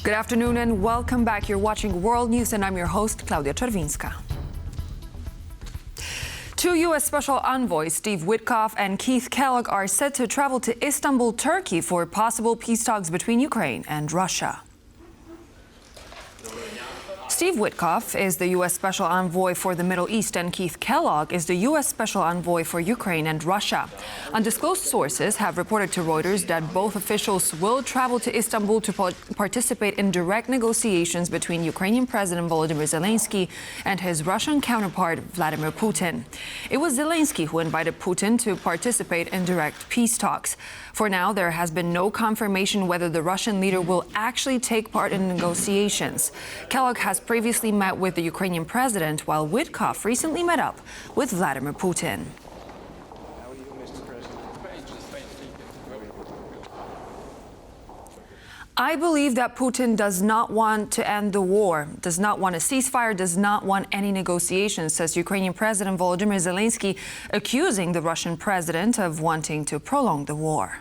Good afternoon and welcome back. You're watching World News and I'm your host, Klaudia Czerwinska. Two U.S. Special Envoys, Steve Witkoff and Keith Kellogg, are set to travel to Istanbul, Turkey for possible peace talks between Ukraine and Russia. Steve Witkoff is the U.S. Special Envoy for the Middle East and Keith Kellogg is the U.S. Special Envoy for Ukraine and Russia. Undisclosed sources have reported to Reuters that both officials will travel to Istanbul to participate in direct negotiations between Ukrainian President Volodymyr Zelenskyy and his Russian counterpart Vladimir Putin. It was Zelenskyy who invited Putin to participate in direct peace talks. For now, there has been no confirmation whether the Russian leader will actually take part in negotiations. Kellogg has previously met with the Ukrainian president, while Witkoff recently met up with Vladimir Putin. I believe that Putin does not want to end the war, does not want a ceasefire, does not want any negotiations, says Ukrainian President Volodymyr Zelenskyy, accusing the Russian president of wanting to prolong the war.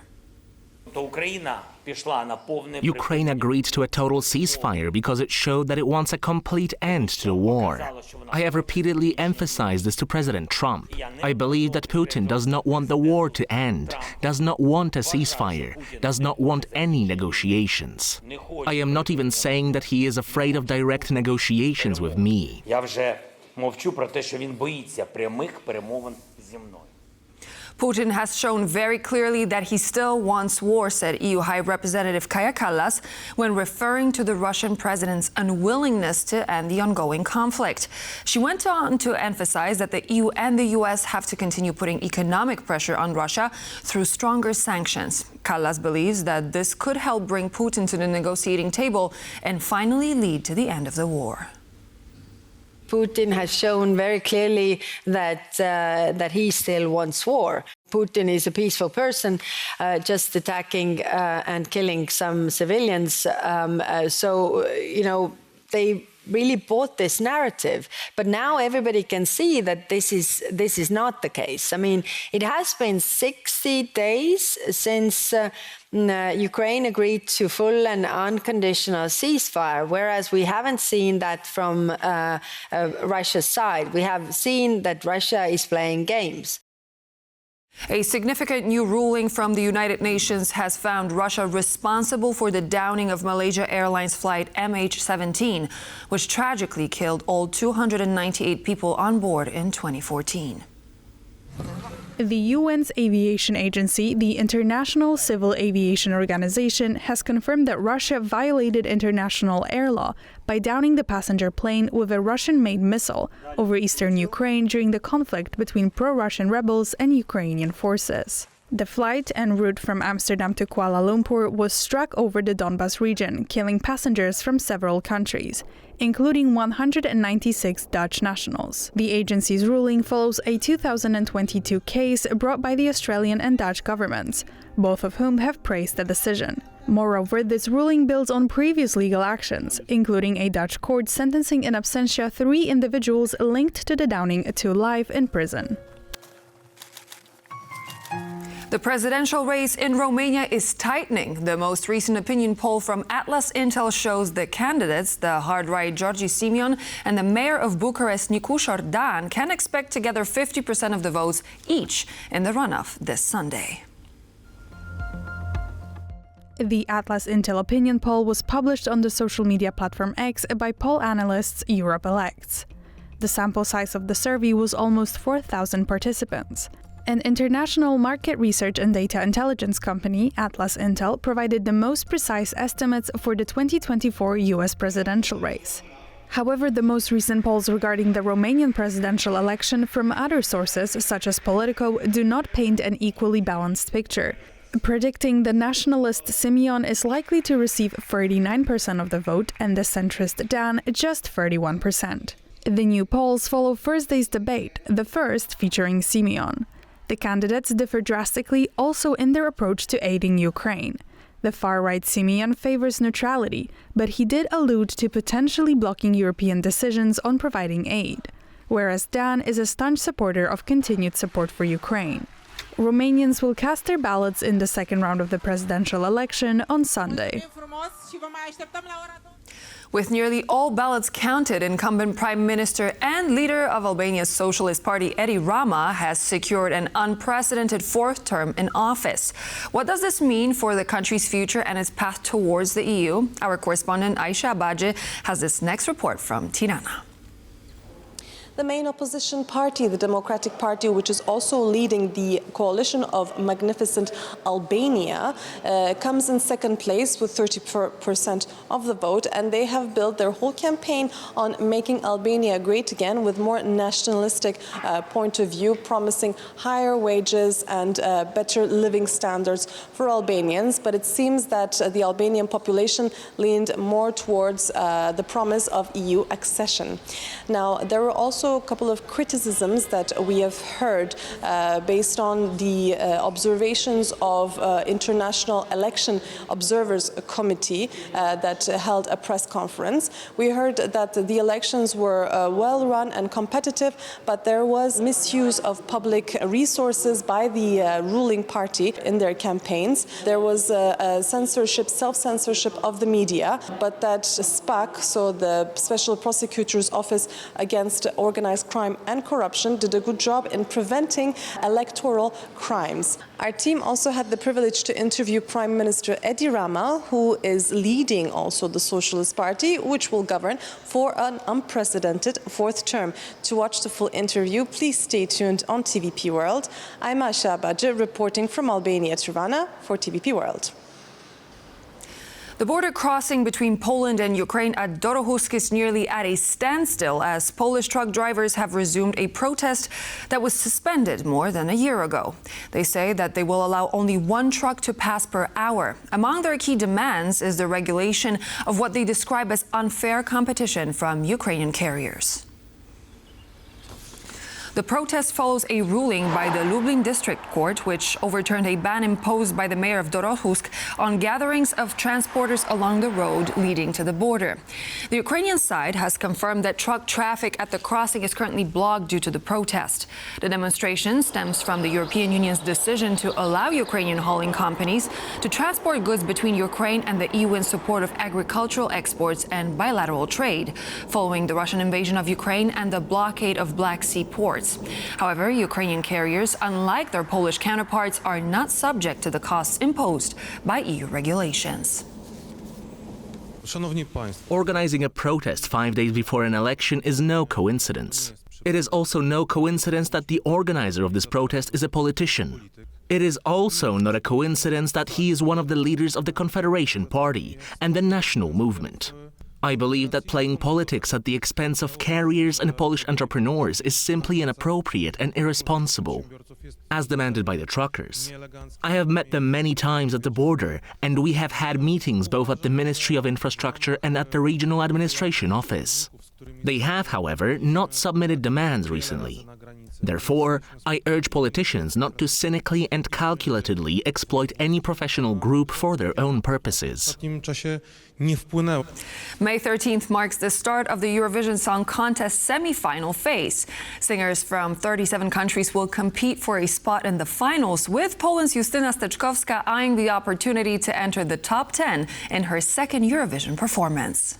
Ukraine agreed to a total ceasefire because it showed that it wants a complete end to the war. I have repeatedly emphasized this to President Trump. I believe that Putin does not want the war to end, does not want a ceasefire, does not want any negotiations. I am not even saying that he is afraid of direct negotiations with me. Putin has shown very clearly that he still wants war, said EU High Representative Kaja Kallas when referring to the Russian president's unwillingness to end the ongoing conflict. She went on to emphasize that the EU and the US have to continue putting economic pressure on Russia through stronger sanctions. Kallas believes that this could help bring Putin to the negotiating table and finally lead to the end of the war. Putin has shown very clearly that he still wants war. Putin is a peaceful person, just attacking and killing some civilians. They really bought this narrative. But now everybody can see that this is not the case. I mean, it has been 60 days since Ukraine agreed to full and unconditional ceasefire, whereas we haven't seen that from Russia's side. We have seen that Russia is playing games. A significant new ruling from the United Nations has found Russia responsible for the downing of Malaysia Airlines flight MH17, which tragically killed all 298 people on board in 2014. The UN's aviation agency, the International Civil Aviation Organization, has confirmed that Russia violated international air law by downing the passenger plane with a Russian-made missile over eastern Ukraine during the conflict between pro-Russian rebels and Ukrainian forces. The flight en route from Amsterdam to Kuala Lumpur was struck over the Donbas region, killing passengers from several countries, including 196 Dutch nationals. The agency's ruling follows a 2022 case brought by the Australian and Dutch governments, both of whom have praised the decision. Moreover, this ruling builds on previous legal actions, including a Dutch court sentencing in absentia 3 individuals linked to the downing to life in prison. The presidential race in Romania is tightening. The most recent opinion poll from Atlas Intel shows the candidates, the hard-right Georgi Simion and the mayor of Bucharest, Nicuș Ordan, can expect to gather 50% of the votes each in the runoff this Sunday. The Atlas Intel opinion poll was published on the social media platform X by poll analysts Europe Elects. The sample size of the survey was almost 4,000 participants. An international market research and data intelligence company, Atlas Intel, provided the most precise estimates for the 2024 US presidential race. However, the most recent polls regarding the Romanian presidential election from other sources, such as Politico, do not paint an equally balanced picture, predicting the nationalist Simion is likely to receive 39% of the vote and the centrist Dan just 31%. The new polls follow Thursday's debate, the first featuring Simion. The candidates differ drastically also in their approach to aiding Ukraine. The far-right Simion favors neutrality, but he did allude to potentially blocking European decisions on providing aid, whereas Dan is a staunch supporter of continued support for Ukraine. Romanians will cast their ballots in the second round of the presidential election on Sunday. With nearly all ballots counted, incumbent Prime Minister and leader of Albania's Socialist Party, Edi Rama, has secured an unprecedented fourth term in office. What does this mean for the country's future and its path towards the EU? Our correspondent Aisha Baje has this next report from Tirana. The main opposition party, the Democratic Party, which is also leading the coalition of Magnificent Albania, comes in second place with 30% of the vote, and they have built their whole campaign on making Albania great again with more nationalistic point of view, promising higher wages and better living standards for Albanians. But it seems that the Albanian population leaned more towards the promise of EU accession. Now, there were also a couple of criticisms that we have heard based on the observations of International Election Observers Committee that held a press conference. We heard that the elections were well run and competitive, but there was misuse of public resources by the ruling party in their campaigns. There was censorship, self-censorship of the media, but that SPAC, so the Special Prosecutor's Office Against Organized Crime and Corruption, did a good job in preventing electoral crimes. Our team also had the privilege to interview Prime Minister Edi Rama, who is leading also the Socialist Party, which will govern for an unprecedented fourth term. To watch the full interview, please stay tuned on TVP World. I'm Aisha Baje, reporting from Albania, Tirana, for TVP World. The border crossing between Poland and Ukraine at Dorohusk is nearly at a standstill as Polish truck drivers have resumed a protest that was suspended more than a year ago. They say that they will allow only one truck to pass per hour. Among their key demands is the regulation of what they describe as unfair competition from Ukrainian carriers. The protest follows a ruling by the Lublin District Court, which overturned a ban imposed by the mayor of Dorohusk on gatherings of transporters along the road leading to the border. The Ukrainian side has confirmed that truck traffic at the crossing is currently blocked due to the protest. The demonstration stems from the European Union's decision to allow Ukrainian hauling companies to transport goods between Ukraine and the EU in support of agricultural exports and bilateral trade, following the Russian invasion of Ukraine and the blockade of Black Sea ports. However, Ukrainian carriers, unlike their Polish counterparts, are not subject to the costs imposed by EU regulations. Organizing a protest 5 days before an election is no coincidence. It is also no coincidence that the organizer of this protest is a politician. It is also not a coincidence that he is one of the leaders of the Confederation Party and the National Movement. I believe that playing politics at the expense of carriers and Polish entrepreneurs is simply inappropriate and irresponsible, as demanded by the truckers. I have met them many times at the border, and we have had meetings both at the Ministry of Infrastructure and at the Regional Administration Office. They have, however, not submitted demands recently. Therefore, I urge politicians not to cynically and calculatedly exploit any professional group for their own purposes. May 13th marks the start of the Eurovision Song Contest semi-final phase. Singers from 37 countries will compete for a spot in the finals, with Poland's Justyna Steczkowska eyeing the opportunity to enter the top 10 in her second Eurovision performance.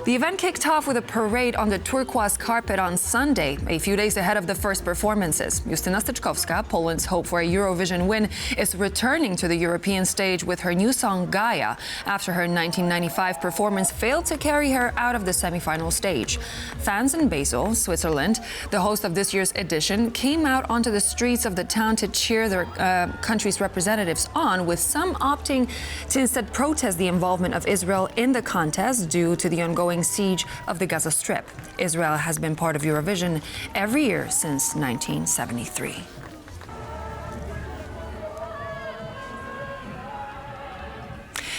The event kicked off with a parade on the turquoise carpet on Sunday, a few days ahead of the first performances. Justyna Steczkowska, Poland's hope for a Eurovision win, is returning to the European stage with her new song Gaia, after her 1995 performance failed to carry her out of the semi-final stage. Fans in Basel, Switzerland, the host of this year's edition, came out onto the streets of the town to cheer their country's representatives on, with some opting to instead protest the involvement of Israel in the contest due to the ongoing siege of the Gaza Strip. Israel has been part of Eurovision every year since 1973.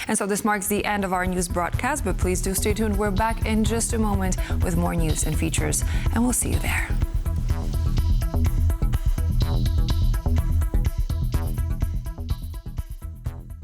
And so this marks the end of our news broadcast, but please do stay tuned. We're back in just a moment with more news and features, and we'll see you there.